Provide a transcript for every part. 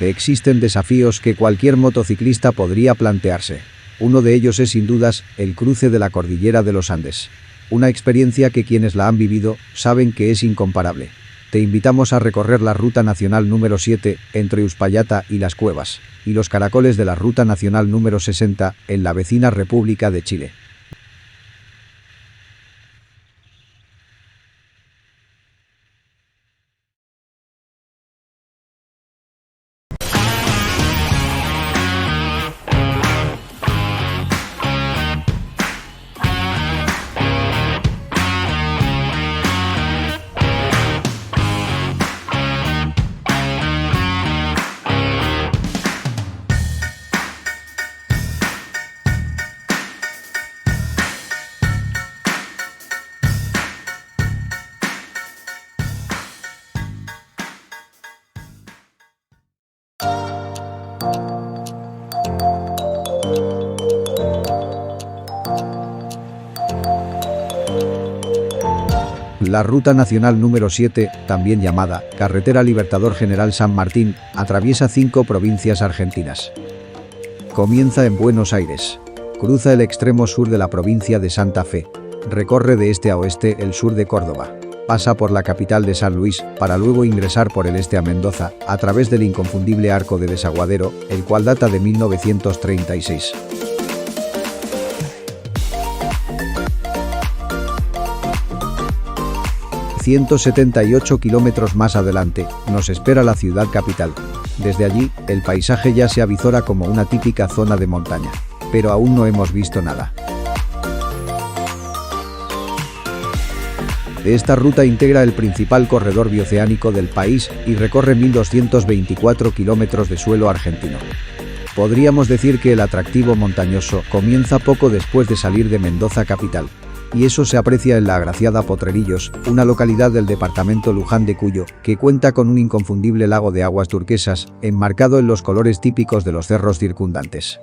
Existen desafíos que cualquier motociclista podría plantearse. Uno de ellos es sin dudas el cruce de la cordillera de los Andes. Una experiencia que quienes la han vivido saben que es incomparable. Te invitamos a recorrer la Ruta Nacional número 7 entre Uspallata y Las Cuevas, y los caracoles de la Ruta Nacional número 60 en la vecina República de Chile. La Ruta Nacional número 7, también llamada Carretera Libertador General San Martín, atraviesa 5 provincias argentinas. Comienza en Buenos Aires. Cruza el extremo sur de la provincia de Santa Fe. Recorre de este a oeste el sur de Córdoba. Pasa por la capital de San Luis, para luego ingresar por el este a Mendoza, a través del inconfundible Arco de Desaguadero, el cual data de 1936. ...178 kilómetros más adelante, nos espera la ciudad capital. Desde allí, el paisaje ya se avizora como una típica zona de montaña. Pero aún no hemos visto nada. Esta ruta integra el principal corredor bioceánico del país y recorre 1.224 kilómetros de suelo argentino. Podríamos decir que el atractivo montañoso comienza poco después de salir de Mendoza capital. Y eso se aprecia en la agraciada Potrerillos, una localidad del departamento Luján de Cuyo, que cuenta con un inconfundible lago de aguas turquesas, enmarcado en los colores típicos de los cerros circundantes.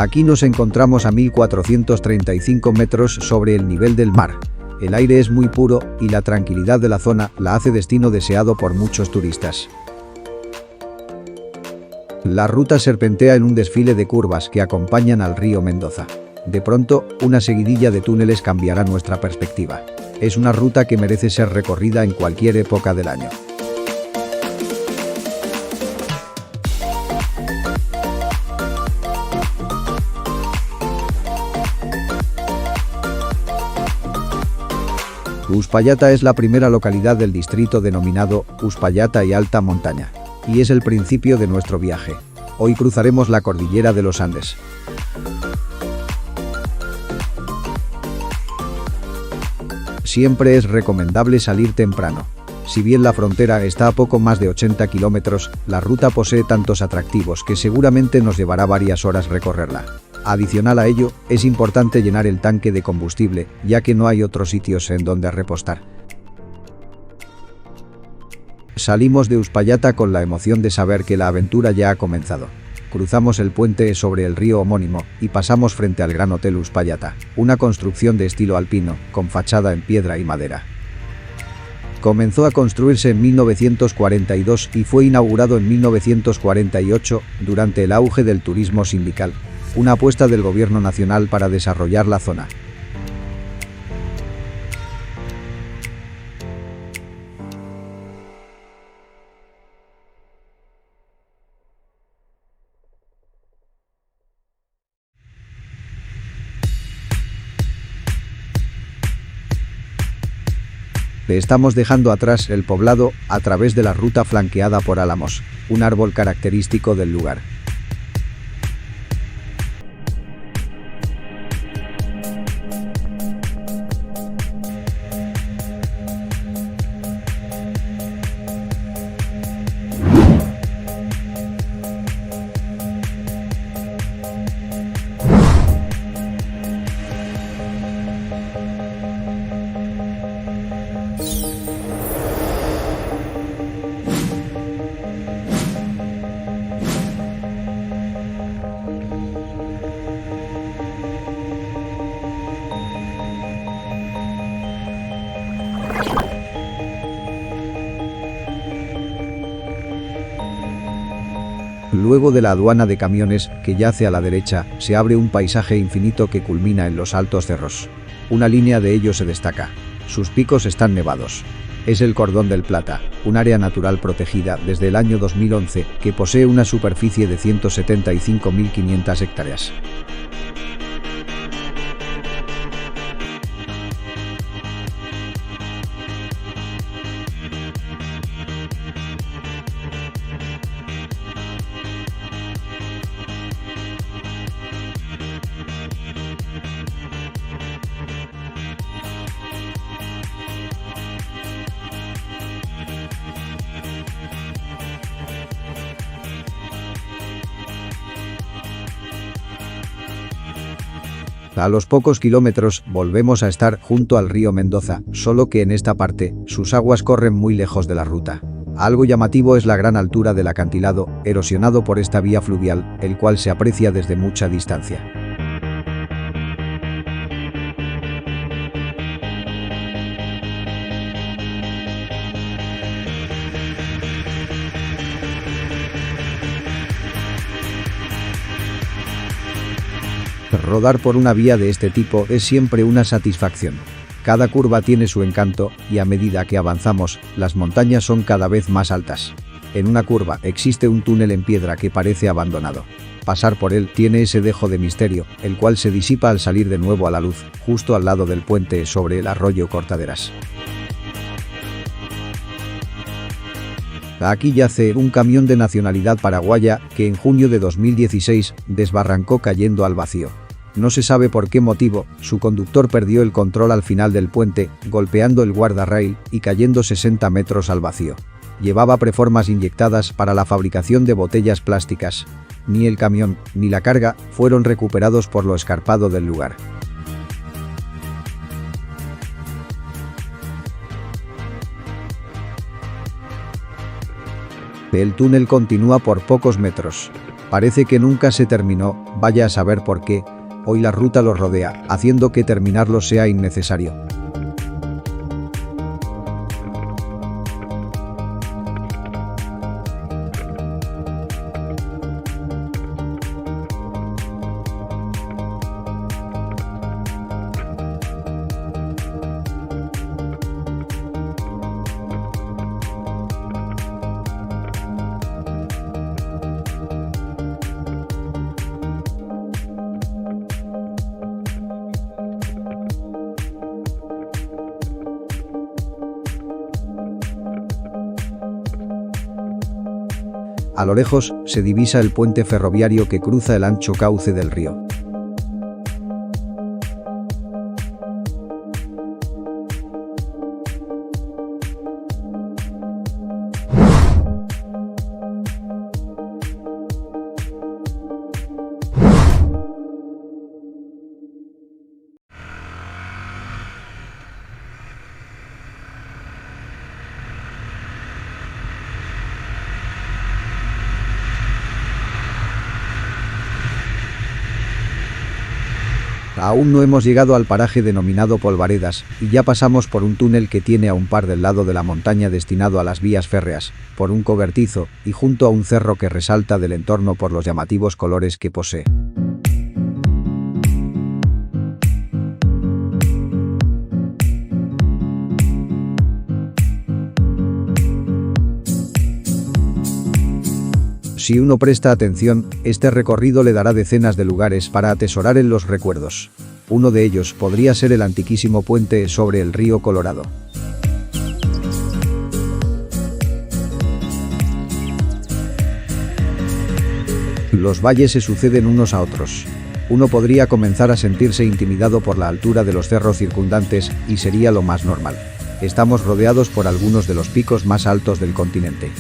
Aquí nos encontramos a 1435 metros sobre el nivel del mar. El aire es muy puro y la tranquilidad de la zona la hace destino deseado por muchos turistas. La ruta serpentea en un desfile de curvas que acompañan al río Mendoza. De pronto, una seguidilla de túneles cambiará nuestra perspectiva. Es una ruta que merece ser recorrida en cualquier época del año. Uspallata es la primera localidad del distrito denominado Uspallata y Alta Montaña, y es el principio de nuestro viaje. Hoy cruzaremos la cordillera de los Andes. Siempre es recomendable salir temprano. Si bien la frontera está a poco más de 80 kilómetros, la ruta posee tantos atractivos que seguramente nos llevará varias horas recorrerla. Adicional a ello, es importante llenar el tanque de combustible, ya que no hay otros sitios en donde repostar. Salimos de Uspallata con la emoción de saber que la aventura ya ha comenzado. Cruzamos el puente sobre el río homónimo y pasamos frente al Gran Hotel Uspallata, una construcción de estilo alpino, con fachada en piedra y madera. Comenzó a construirse en 1942 y fue inaugurado en 1948, durante el auge del turismo sindical. Una apuesta del gobierno nacional para desarrollar la zona. Estamos dejando atrás el poblado a través de la ruta flanqueada por álamos, un árbol característico del lugar. Luego de la aduana de camiones, que yace a la derecha, se abre un paisaje infinito que culmina en los altos cerros. Una línea de ellos se destaca. Sus picos están nevados. Es el Cordón del Plata, un área natural protegida desde el año 2011 que posee una superficie de 175.500 hectáreas. A los pocos kilómetros volvemos a estar junto al río Mendoza, solo que en esta parte sus aguas corren muy lejos de la ruta. Algo llamativo es la gran altura del acantilado, erosionado por esta vía fluvial, el cual se aprecia desde mucha distancia. Rodar por una vía de este tipo es siempre una satisfacción. Cada curva tiene su encanto y a medida que avanzamos, las montañas son cada vez más altas. En una curva existe un túnel en piedra que parece abandonado. Pasar por él tiene ese dejo de misterio, el cual se disipa al salir de nuevo a la luz, justo al lado del puente sobre el arroyo Cortaderas. Aquí yace un camión de nacionalidad paraguaya que en junio de 2016 desbarrancó cayendo al vacío. No se sabe por qué motivo, su conductor perdió el control al final del puente, golpeando el guardarrail y cayendo 60 metros al vacío. Llevaba preformas inyectadas para la fabricación de botellas plásticas. Ni el camión ni la carga fueron recuperados por lo escarpado del lugar. El túnel continúa por pocos metros. Parece que nunca se terminó, vaya a saber por qué. Hoy la ruta los rodea, haciendo que terminarlo sea innecesario. A lo lejos se divisa el puente ferroviario que cruza el ancho cauce del río. Aún no hemos llegado al paraje denominado Polvaredas, y ya pasamos por un túnel que tiene a un par del lado de la montaña destinado a las vías férreas, por un cobertizo y junto a un cerro que resalta del entorno por los llamativos colores que posee. Si uno presta atención, este recorrido le dará decenas de lugares para atesorar en los recuerdos. Uno de ellos podría ser el antiquísimo puente sobre el río Colorado. Los valles se suceden unos a otros. Uno podría comenzar a sentirse intimidado por la altura de los cerros circundantes y sería lo más normal. Estamos rodeados por algunos de los picos más altos del continente.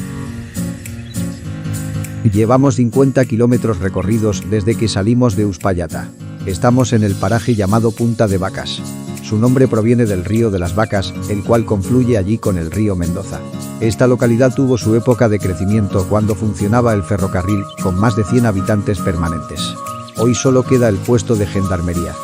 Llevamos 50 kilómetros recorridos desde que salimos de Uspallata. Estamos en el paraje llamado Punta de Vacas. Su nombre proviene del río de las Vacas, el cual confluye allí con el río Mendoza. Esta localidad tuvo su época de crecimiento cuando funcionaba el ferrocarril, con más de 100 habitantes permanentes. Hoy solo queda el puesto de gendarmería.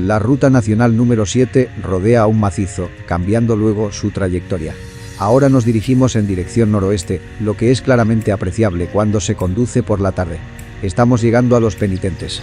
La ruta nacional número 7 rodea un macizo, cambiando luego su trayectoria. Ahora nos dirigimos en dirección noroeste, lo que es claramente apreciable cuando se conduce por la tarde. Estamos llegando a Los Penitentes.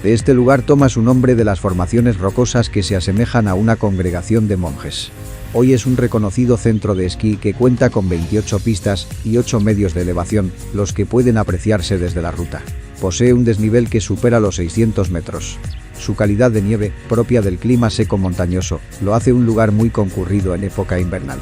De este lugar toma su nombre de las formaciones rocosas que se asemejan a una congregación de monjes. Hoy es un reconocido centro de esquí que cuenta con 28 pistas y 8 medios de elevación, los que pueden apreciarse desde la ruta. Posee un desnivel que supera los 600 metros. Su calidad de nieve, propia del clima seco montañoso, lo hace un lugar muy concurrido en época invernal.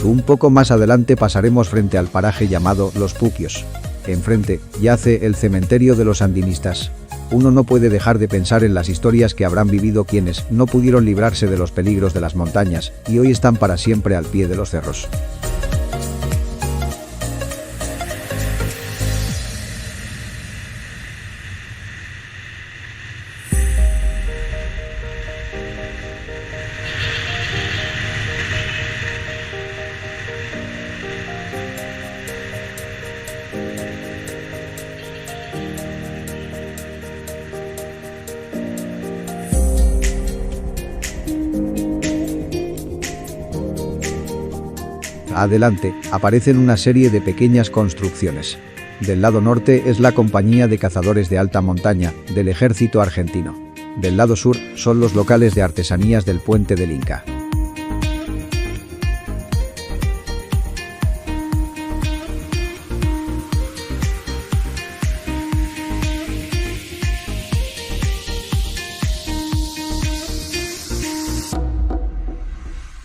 Un poco más adelante pasaremos frente al paraje llamado Los Puquios. Enfrente yace el cementerio de los sandinistas. Uno no puede dejar de pensar en las historias que habrán vivido quienes no pudieron librarse de los peligros de las montañas y hoy están para siempre al pie de los cerros. Adelante, aparecen una serie de pequeñas construcciones. Del lado norte es la compañía de cazadores de alta montaña, del ejército argentino. Del lado sur, son los locales de artesanías del Puente del Inca.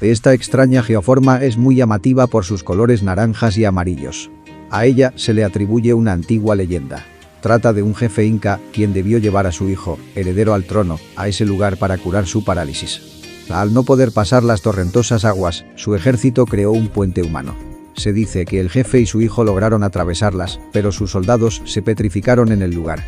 Esta extraña geoforma es muy llamativa por sus colores naranjas y amarillos. A ella se le atribuye una antigua leyenda. Trata de un jefe inca quien debió llevar a su hijo, heredero al trono, a ese lugar para curar su parálisis. Al no poder pasar las torrentosas aguas, su ejército creó un puente humano. Se dice que el jefe y su hijo lograron atravesarlas, pero sus soldados se petrificaron en el lugar.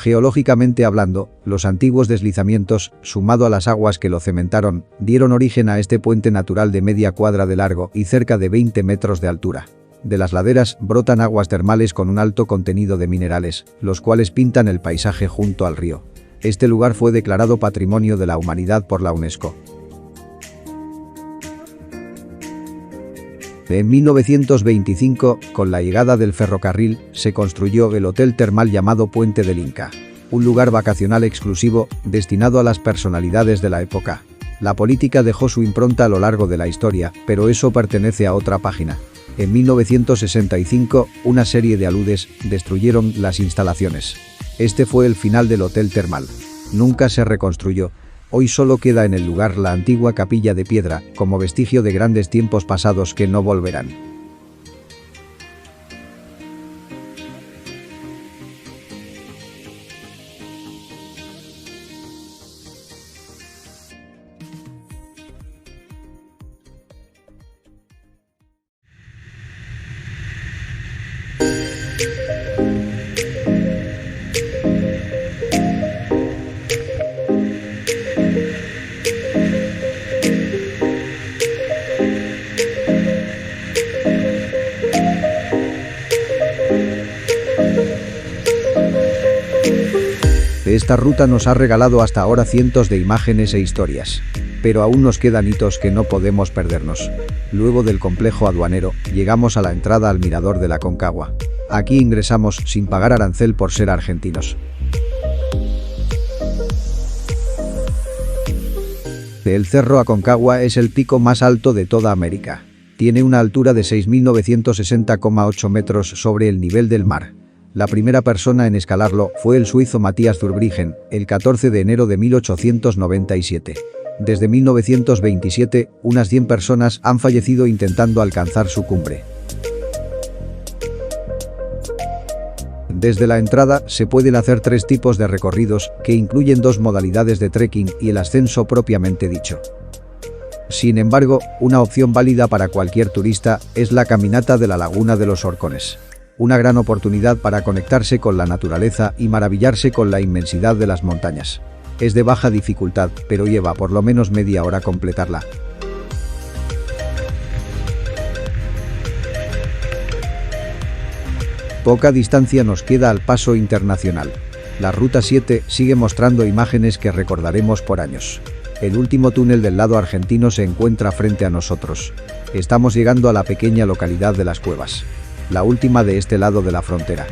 Geológicamente hablando, los antiguos deslizamientos, sumado a las aguas que lo cementaron, dieron origen a este puente natural de media cuadra de largo y cerca de 20 metros de altura. De las laderas brotan aguas termales con un alto contenido de minerales, los cuales pintan el paisaje junto al río. Este lugar fue declarado Patrimonio de la Humanidad por la UNESCO. En 1925, con la llegada del ferrocarril, se construyó el hotel termal llamado Puente del Inca, un lugar vacacional exclusivo destinado a las personalidades de la época. La política dejó su impronta a lo largo de la historia, pero eso pertenece a otra página. En 1965, una serie de aludes destruyeron las instalaciones. Este fue el final del hotel termal. Nunca se reconstruyó. Hoy solo queda en el lugar la antigua capilla de piedra, como vestigio de grandes tiempos pasados que no volverán. Esta ruta nos ha regalado hasta ahora cientos de imágenes e historias. Pero aún nos quedan hitos que no podemos perdernos. Luego del complejo aduanero, llegamos a la entrada al mirador de la Concagua. Aquí ingresamos sin pagar arancel por ser argentinos. El Cerro Aconcagua es el pico más alto de toda América. Tiene una altura de 6.960,8 metros sobre el nivel del mar. La primera persona en escalarlo fue el suizo Matthias Zurbriggen, el 14 de enero de 1897. Desde 1927, unas 100 personas han fallecido intentando alcanzar su cumbre. Desde la entrada se pueden hacer 3 tipos de recorridos, que incluyen 2 modalidades de trekking y el ascenso propiamente dicho. Sin embargo, una opción válida para cualquier turista es la caminata de la Laguna de los Horcones. Una gran oportunidad para conectarse con la naturaleza y maravillarse con la inmensidad de las montañas. Es de baja dificultad, pero lleva por lo menos media hora completarla. Poca distancia nos queda al paso internacional. La Ruta 7 sigue mostrando imágenes que recordaremos por años. El último túnel del lado argentino se encuentra frente a nosotros. Estamos llegando a la pequeña localidad de Las Cuevas, la última de este lado de la frontera.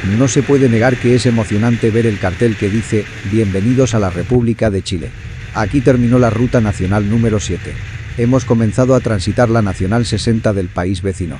No se puede negar que es emocionante ver el cartel que dice «Bienvenidos a la República de Chile». Aquí terminó la Ruta Nacional número 7. Hemos comenzado a transitar la Nacional 60 del país vecino.